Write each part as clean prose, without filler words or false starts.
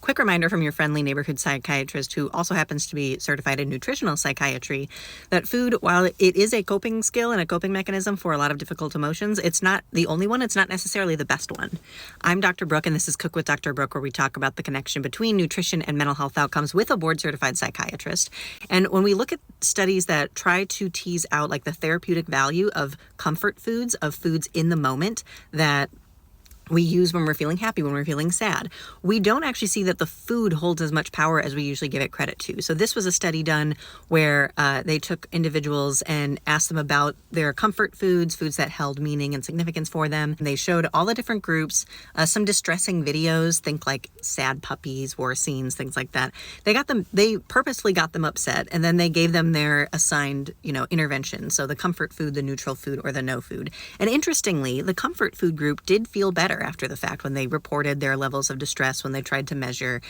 quick reminder from your friendly neighborhood psychiatrist, who also happens to be certified in nutritional psychiatry, that food, while it is a coping skill and a coping mechanism for a lot of difficult emotions, it's not the only one. It's not necessarily the best one. I'm Dr. Brooke, and this is Cook with Dr. Brooke, where we talk about the connection between nutrition and mental health outcomes with a board-certified psychiatrist. And when we look at studies that try to tease out like the therapeutic value of comfort foods, of foods in the moment that we use when we're feeling happy, when we're feeling sad, we don't actually see that the food holds as much power as we usually give it credit to. So this was a study done where they took individuals and asked them about their comfort foods, foods that held meaning and significance for them. And they showed all the different groups, some distressing videos, think like sad puppies, war scenes, things like that. They purposely got them upset, and then they gave them their assigned, intervention. So the comfort food, the neutral food, or the no food. And interestingly, the comfort food group did feel better after the fact when they reported their levels of distress, when they tried to measure,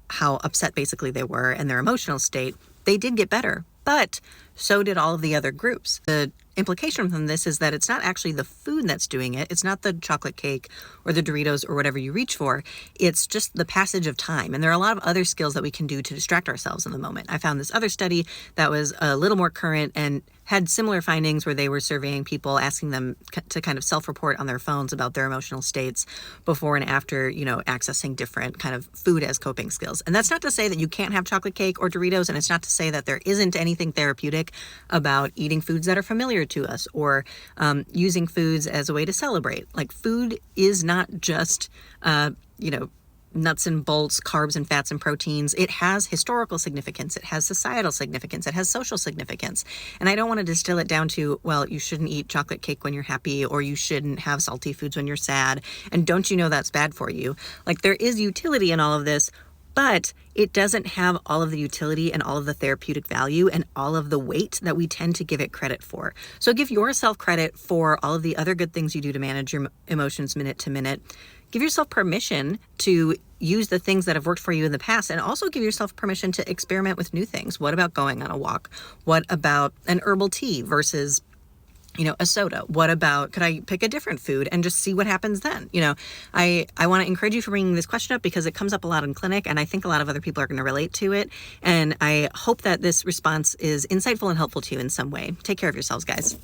how upset basically they were and their emotional state. They did get better, but so did all of the other groups. The implication from this is that it's not actually the food that's doing it. It's not the chocolate cake or the Doritos or whatever you reach for. It's just the passage of time. And there are a lot of other skills that we can do to distract ourselves in the moment. I found this other study that was a little more current and had similar findings where they were surveying people, asking them to kind of self-report on their phones about their emotional states before and after, accessing different kind of food as coping skills. And that's not to say that you can't have chocolate cake or Doritos, and it's not to say that there isn't anything therapeutic about eating foods that are familiar to us or using foods as a way to celebrate. Like, food is not just, nuts and bolts, carbs and fats and proteins. It has historical significance. It has societal significance. It has social significance. And I don't want to distill it down to, well, you shouldn't eat chocolate cake when you're happy, or you shouldn't have salty foods when you're sad. And don't you know that's bad for you? Like, there is utility in all of this, but it doesn't have all of the utility and all of the therapeutic value and all of the weight that we tend to give it credit for. So give yourself credit for all of the other good things you do to manage your emotions minute to minute. Give yourself permission to use the things that have worked for you in the past, and also give yourself permission to experiment with new things. What about going on a walk? What about an herbal tea versus a soda? What about, could I pick a different food and just see what happens then? I want to encourage you for bringing this question up because it comes up a lot in clinic, and I think a lot of other people are going to relate to it. And I hope that this response is insightful and helpful to you in some way. Take care of yourselves, guys.